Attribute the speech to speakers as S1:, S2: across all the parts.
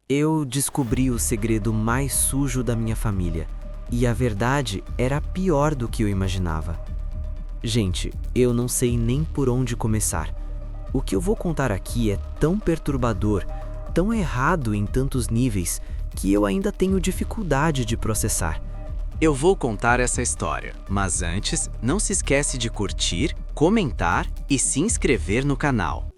S1: Eu descobri o segredo mais sujo da minha família, e a verdade era pior do que eu imaginava. Gente, eu não sei nem por onde começar. O que eu vou contar aqui é tão perturbador, tão errado em tantos níveis, que eu ainda tenho dificuldade de processar.
S2: Eu vou contar essa história, mas antes, não se esquece de curtir, comentar e se inscrever no canal.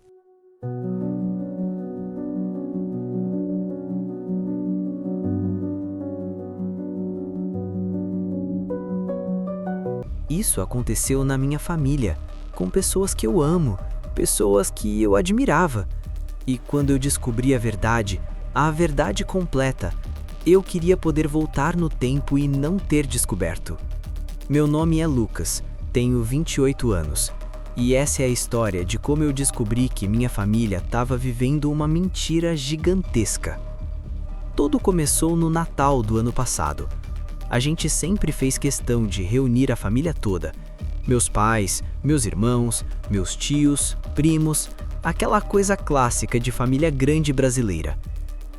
S1: Isso aconteceu na minha família, com pessoas que eu amo, pessoas que eu admirava. E quando eu descobri a verdade completa, eu queria poder voltar no tempo e não ter descoberto. Meu nome é Lucas, tenho 28 anos, e essa é a história de como eu descobri que minha família estava vivendo uma mentira gigantesca. Tudo começou no Natal do ano passado. A gente sempre fez questão de reunir a família toda. Meus pais, meus irmãos, meus tios, primos, aquela coisa clássica de família grande brasileira.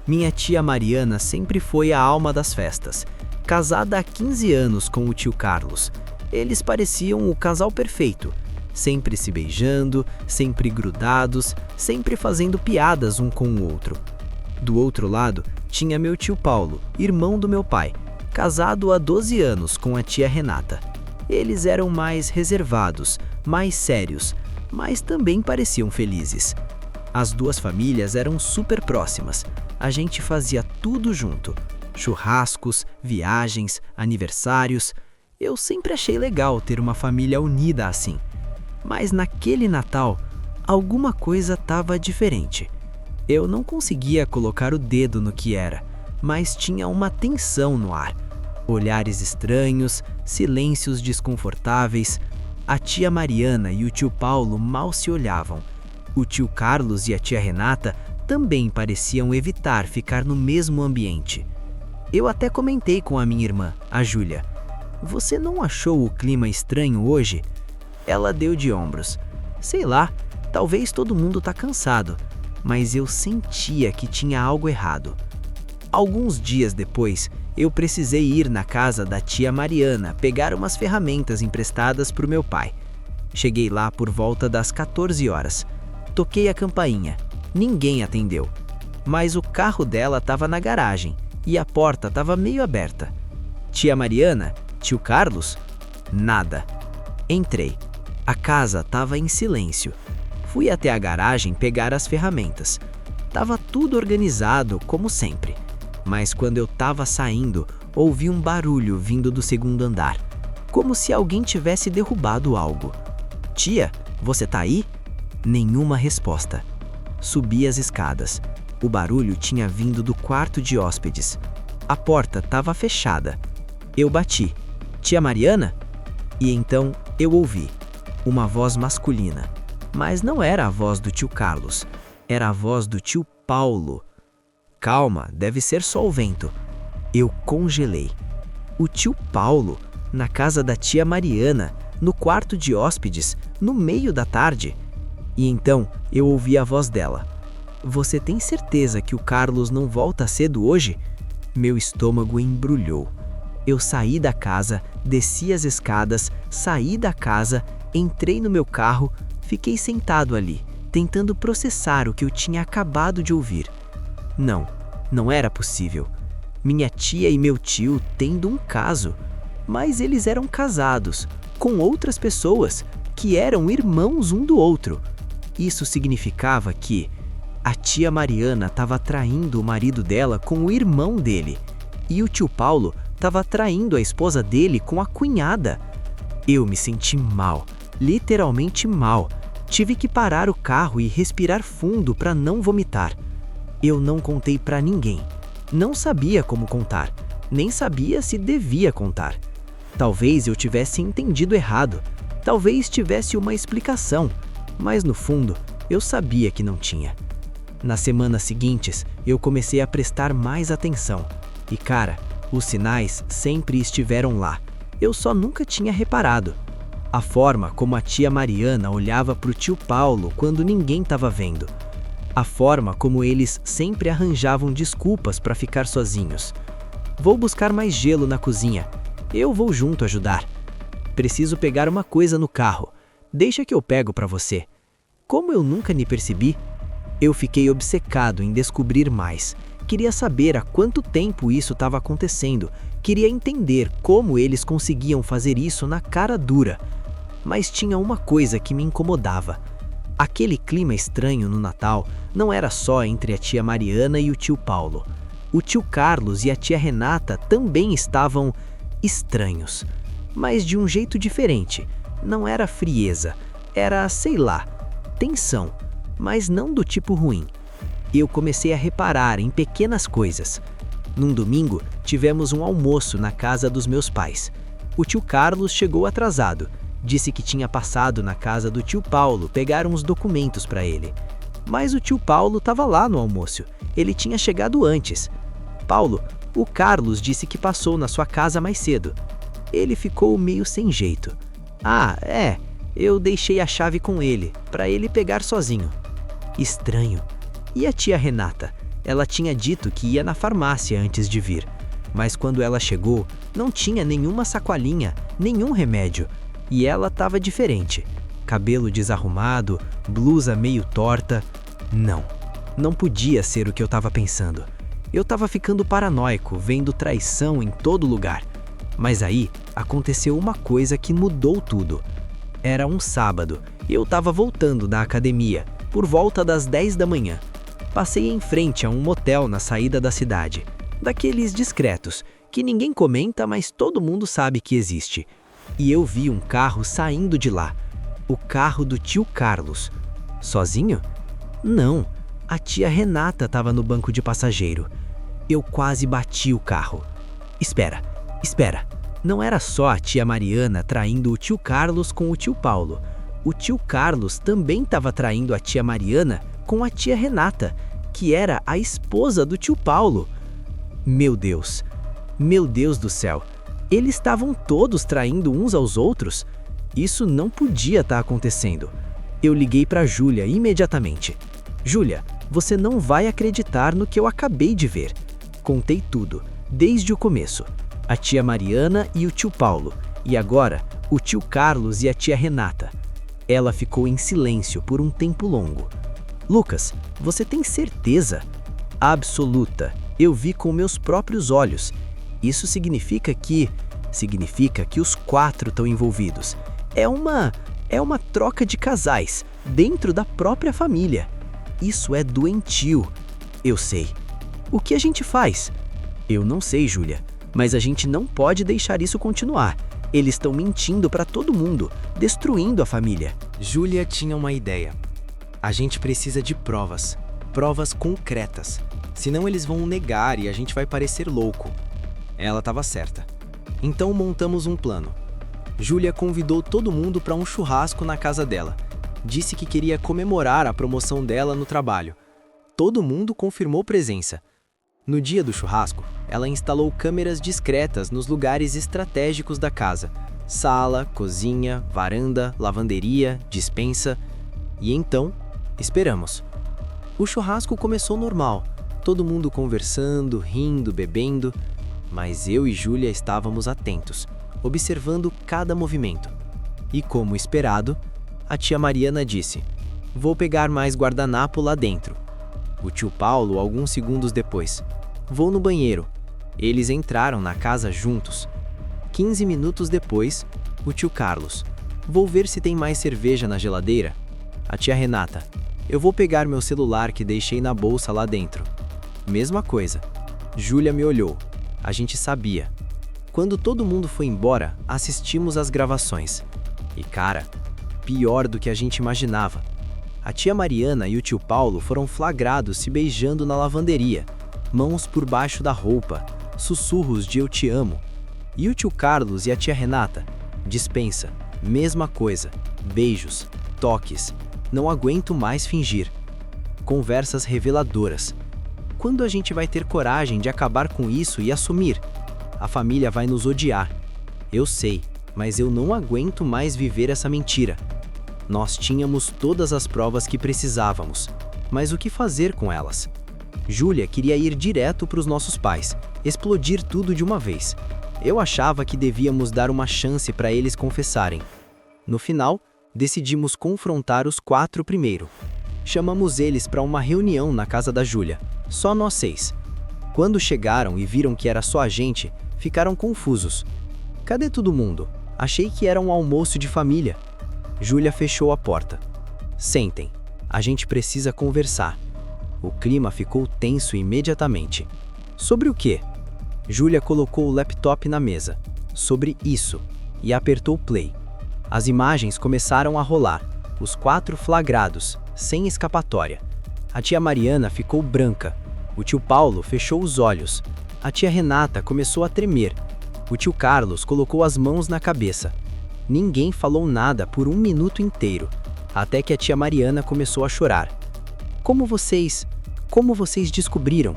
S1: Minha tia Mariana sempre foi a alma das festas, casada há 15 anos com o tio Carlos. Eles pareciam o casal perfeito, sempre se beijando, sempre grudados, sempre fazendo piadas um com o outro. Do outro lado, tinha meu tio Paulo, irmão do meu pai, casado há 12 anos com a tia Renata. Eles eram mais reservados, mais sérios, mas também pareciam felizes. As duas famílias eram super próximas. A gente fazia tudo junto. Churrascos, viagens, aniversários. Eu sempre achei legal ter uma família unida assim. Mas naquele Natal, alguma coisa estava diferente. Eu não conseguia colocar o dedo no que era, mas tinha uma tensão no ar. Olhares estranhos, silêncios desconfortáveis. A tia Mariana e o tio Paulo mal se olhavam. O tio Carlos e a tia Renata também pareciam evitar ficar no mesmo ambiente. Eu até comentei com a minha irmã, a Júlia. Você não achou o clima estranho hoje? Ela deu de ombros. Sei lá, talvez todo mundo tá cansado, mas eu sentia que tinha algo errado. Alguns dias depois, eu precisei ir na casa da tia Mariana pegar umas ferramentas emprestadas para o meu pai. Cheguei lá por volta das 14 horas. Toquei a campainha. Ninguém atendeu. Mas o carro dela estava na garagem e a porta estava meio aberta. Tia Mariana? Tio Carlos? Nada. Entrei. A casa estava em silêncio. Fui até a garagem pegar as ferramentas. Tava tudo organizado, como sempre. Mas quando eu estava saindo, ouvi um barulho vindo do segundo andar, como se alguém tivesse derrubado algo. Tia, você tá aí? Nenhuma resposta. Subi as escadas. O barulho tinha vindo do quarto de hóspedes. A porta estava fechada. Eu bati. Tia Mariana? E então eu ouvi uma voz masculina. Mas não era a voz do tio Carlos. Era a voz do tio Paulo. Calma, deve ser só o vento. Eu congelei. O tio Paulo, na casa da tia Mariana, no quarto de hóspedes, no meio da tarde. E então eu ouvi a voz dela. Você tem certeza que o Carlos não volta cedo hoje? Meu estômago embrulhou. Eu saí da casa, desci as escadas, saí da casa, entrei no meu carro, fiquei sentado ali, tentando processar o que eu tinha acabado de ouvir. Não era possível. Minha tia e meu tio tendo um caso, mas eles eram casados com outras pessoas que eram irmãos um do outro. Isso significava que a tia Mariana estava traindo o marido dela com o irmão dele e o tio Paulo estava traindo a esposa dele com a cunhada. Eu me senti mal, literalmente mal. Tive que parar o carro e respirar fundo para não vomitar. Eu não contei para ninguém. Não sabia como contar, nem sabia se devia contar. Talvez eu tivesse entendido errado, talvez tivesse uma explicação, mas no fundo eu sabia que não tinha. Nas semanas seguintes, eu comecei a prestar mais atenção. E cara, os sinais sempre estiveram lá. Eu só nunca tinha reparado. A forma como a tia Mariana olhava para o tio Paulo quando ninguém estava vendo. A forma como eles sempre arranjavam desculpas para ficar sozinhos. Vou buscar mais gelo na cozinha. Eu vou junto ajudar. Preciso pegar uma coisa no carro. Deixa que eu pego para você. Como eu nunca me percebi, eu fiquei obcecado em descobrir mais. Queria saber há quanto tempo isso estava acontecendo. Queria entender como eles conseguiam fazer isso na cara dura. Mas tinha uma coisa que me incomodava. Aquele clima estranho no Natal não era só entre a tia Mariana e o tio Paulo. O tio Carlos e a tia Renata também estavam estranhos. Mas de um jeito diferente. Não era frieza. Era, sei lá, tensão. Mas não do tipo ruim. Eu comecei a reparar em pequenas coisas. Num domingo, tivemos um almoço na casa dos meus pais. O tio Carlos chegou atrasado. Disse que tinha passado na casa do tio Paulo pegar uns documentos para ele. Mas o tio Paulo estava lá no almoço. Ele tinha chegado antes. Paulo, o Carlos disse que passou na sua casa mais cedo. Ele ficou meio sem jeito. Eu deixei a chave com ele, para ele pegar sozinho. Estranho. E a tia Renata? Ela tinha dito que ia na farmácia antes de vir. Mas quando ela chegou, não tinha nenhuma sacolinha, nenhum remédio. E ela estava diferente. Cabelo desarrumado, blusa meio torta. Não podia ser o que eu estava pensando. Eu estava ficando paranoico, vendo traição em todo lugar. Mas aí aconteceu uma coisa que mudou tudo. Era um sábado e eu estava voltando da academia, por volta das 10 da manhã. Passei em frente a um motel na saída da cidade. Daqueles discretos, que ninguém comenta, mas todo mundo sabe que existe. E eu vi um carro saindo de lá. O carro do tio Carlos. Sozinho? Não. A tia Renata estava no banco de passageiro. Eu quase bati o carro. Espera. Não era só a tia Mariana traindo o tio Carlos com o tio Paulo. O tio Carlos também estava traindo a tia Mariana com a tia Renata, que era a esposa do tio Paulo. Meu Deus do céu. Eles estavam todos traindo uns aos outros? Isso não podia estar acontecendo. Eu liguei para Júlia imediatamente. Júlia, você não vai acreditar no que eu acabei de ver. Contei tudo, desde o começo. A tia Mariana e o tio Paulo. E agora, o tio Carlos e a tia Renata. Ela ficou em silêncio por um tempo longo. Lucas, você tem certeza? Absoluta. Eu vi com meus próprios olhos. Isso significa que os 4 estão envolvidos. É uma troca de casais dentro da própria família. Isso é doentio. Eu sei. O que a gente faz? Eu não sei, Júlia, mas a gente não pode deixar isso continuar. Eles estão mentindo para todo mundo, destruindo a família.
S2: Júlia tinha uma ideia. A gente precisa de provas concretas. Senão eles vão negar e a gente vai parecer louco. Ela estava certa. Então montamos um plano. Júlia convidou todo mundo para um churrasco na casa dela. Disse que queria comemorar a promoção dela no trabalho. Todo mundo confirmou presença. No dia do churrasco, ela instalou câmeras discretas nos lugares estratégicos da casa. Sala, cozinha, varanda, lavanderia, despensa. E então, esperamos. O churrasco começou normal. Todo mundo conversando, rindo, bebendo. Mas eu e Júlia estávamos atentos, observando cada movimento. E como esperado, a tia Mariana disse: "Vou pegar mais guardanapo lá dentro." O tio Paulo, alguns segundos depois: "Vou no banheiro." Eles entraram na casa juntos. 15 minutos depois, o tio Carlos: "Vou ver se tem mais cerveja na geladeira." A tia Renata: "Eu vou pegar meu celular que deixei na bolsa lá dentro." Mesma coisa. Júlia me olhou. A gente sabia. Quando todo mundo foi embora, assistimos às gravações. E cara, pior do que a gente imaginava. A tia Mariana e o tio Paulo foram flagrados se beijando na lavanderia, mãos por baixo da roupa, sussurros de "eu te amo." E o tio Carlos e a tia Renata? Dispensa, mesma coisa, beijos, toques, não aguento mais fingir. Conversas reveladoras. Quando a gente vai ter coragem de acabar com isso e assumir? A família vai nos odiar. Eu sei, mas eu não aguento mais viver essa mentira. Nós tínhamos todas as provas que precisávamos. mas o que fazer com elas? Júlia queria ir direto para os nossos pais, explodir tudo de uma vez. Eu achava que devíamos dar uma chance para eles confessarem. No final, decidimos confrontar os 4 primeiro. Chamamos eles para uma reunião na casa da Júlia, só nós 6. Quando chegaram e viram que era só a gente, ficaram confusos. Cadê todo mundo? Achei que era um almoço de família. Júlia fechou a porta. Sentem, a gente precisa conversar. O clima ficou tenso imediatamente. Sobre o quê? Júlia colocou o laptop na mesa. Sobre isso. E apertou play. As imagens começaram a rolar. Os 4 flagrados, sem escapatória. A tia Mariana ficou branca. O tio Paulo fechou os olhos. A tia Renata começou a tremer. O tio Carlos colocou as mãos na cabeça. Ninguém falou nada por 1 minuto inteiro, até que a tia Mariana começou a chorar. Como vocês descobriram?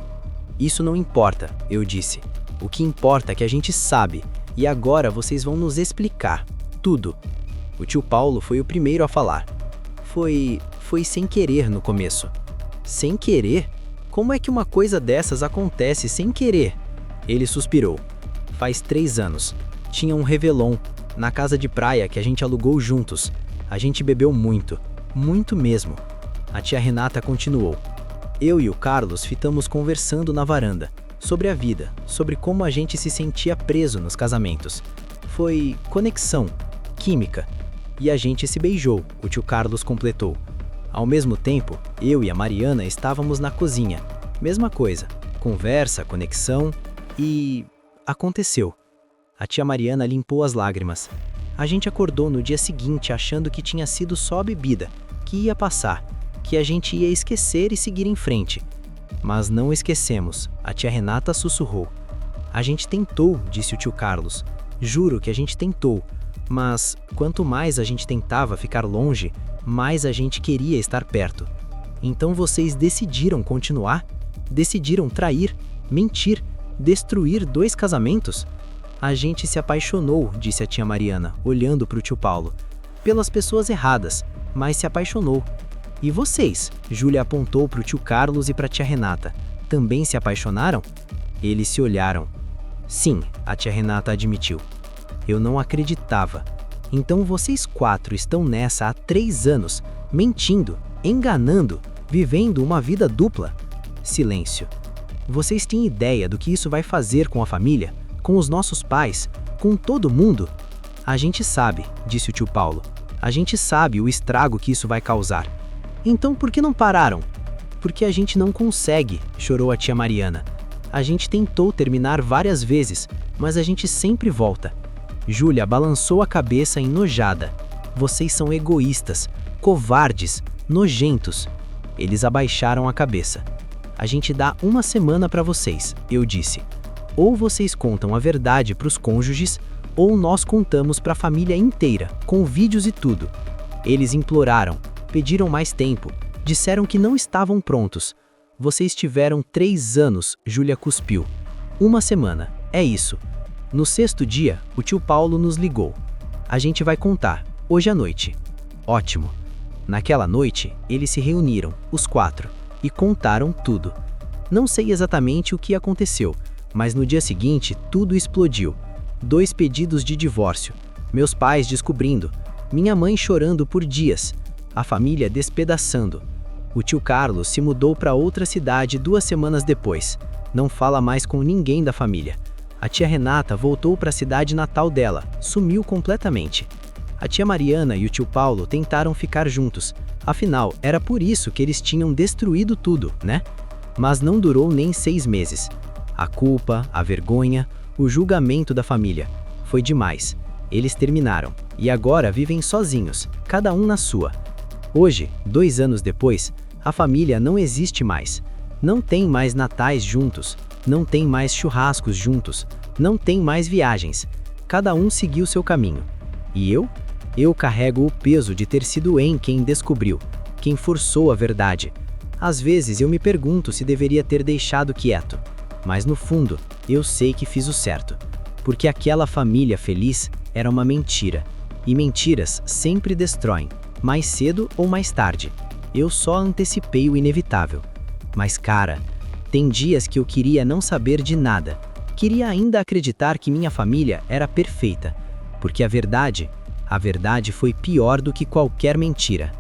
S2: Isso não importa, eu disse. O que importa é que a gente sabe, e agora vocês vão nos explicar tudo. O tio Paulo foi o primeiro a falar. Foi sem querer no começo. Sem querer? Como é que uma coisa dessas acontece sem querer? Ele suspirou. Faz 3 anos. Tinha um Réveillon na casa de praia que a gente alugou juntos. A gente bebeu muito, muito mesmo. A tia Renata continuou. Eu e o Carlos ficamos conversando na varanda, sobre a vida, sobre como a gente se sentia preso nos casamentos. Foi conexão, química. E a gente se beijou, o tio Carlos completou. Ao mesmo tempo, eu e a Mariana estávamos na cozinha. Mesma coisa, conversa, conexão e... aconteceu. A tia Mariana limpou as lágrimas. A gente acordou no dia seguinte achando que tinha sido só a bebida, que ia passar, que a gente ia esquecer e seguir em frente. Mas não esquecemos, a tia Renata sussurrou. A gente tentou, disse o tio Carlos. Juro que a gente tentou, mas quanto mais a gente tentava ficar longe, mais a gente queria estar perto. Então vocês decidiram continuar? Decidiram trair, mentir, destruir 2 casamentos? A gente se apaixonou, disse a tia Mariana, olhando para o tio Paulo. Pelas pessoas erradas, mas se apaixonou. E vocês? Júlia apontou para o tio Carlos e para a tia Renata. Também se apaixonaram? Eles se olharam. Sim, a tia Renata admitiu. Eu não acreditava. Então vocês 4 estão nessa há 3 anos, mentindo, enganando, vivendo uma vida dupla? Silêncio. Vocês têm ideia do que isso vai fazer com a família? Com os nossos pais? Com todo mundo? A gente sabe, disse o tio Paulo. A gente sabe o estrago que isso vai causar. Então por que não pararam? Porque a gente não consegue, chorou a tia Mariana. A gente tentou terminar várias vezes, mas a gente sempre volta. Júlia balançou a cabeça enojada. Vocês são egoístas, covardes, nojentos. Eles abaixaram a cabeça. A gente dá 1 semana para vocês, eu disse. Ou vocês contam a verdade para os cônjuges, ou nós contamos para a família inteira, com vídeos e tudo. Eles imploraram, pediram mais tempo, disseram que não estavam prontos. Vocês tiveram 3 anos, Júlia cuspiu. 1 semana, é isso. No 6º dia, o tio Paulo nos ligou. A gente vai contar, hoje à noite. Ótimo. Naquela noite, eles se reuniram, os 4, e contaram tudo. Não sei exatamente o que aconteceu, mas no dia seguinte, tudo explodiu. 2 pedidos de divórcio, meus pais descobrindo, minha mãe chorando por dias, a família despedaçando. O tio Carlos se mudou para outra cidade 2 semanas depois. Não fala mais com ninguém da família. A tia Renata voltou para a cidade natal dela, sumiu completamente. A tia Mariana e o tio Paulo tentaram ficar juntos. Afinal, era por isso que eles tinham destruído tudo, né? Mas não durou nem 6 meses. A culpa, a vergonha, o julgamento da família. Foi demais. Eles terminaram. E agora vivem sozinhos, cada um na sua. Hoje, 2 anos depois, a família não existe mais. Não tem mais natais juntos. Não tem mais churrascos juntos. Não tem mais viagens. Cada um seguiu seu caminho. E eu? Eu carrego o peso de ter sido quem descobriu, quem forçou a verdade. Às vezes eu me pergunto se deveria ter deixado quieto. Mas no fundo, eu sei que fiz o certo. Porque aquela família feliz era uma mentira. E mentiras sempre destroem, mais cedo ou mais tarde. Eu só antecipei o inevitável. Mas cara, tem dias que eu queria não saber de nada. Queria ainda acreditar que minha família era perfeita, porque a verdade foi pior do que qualquer mentira.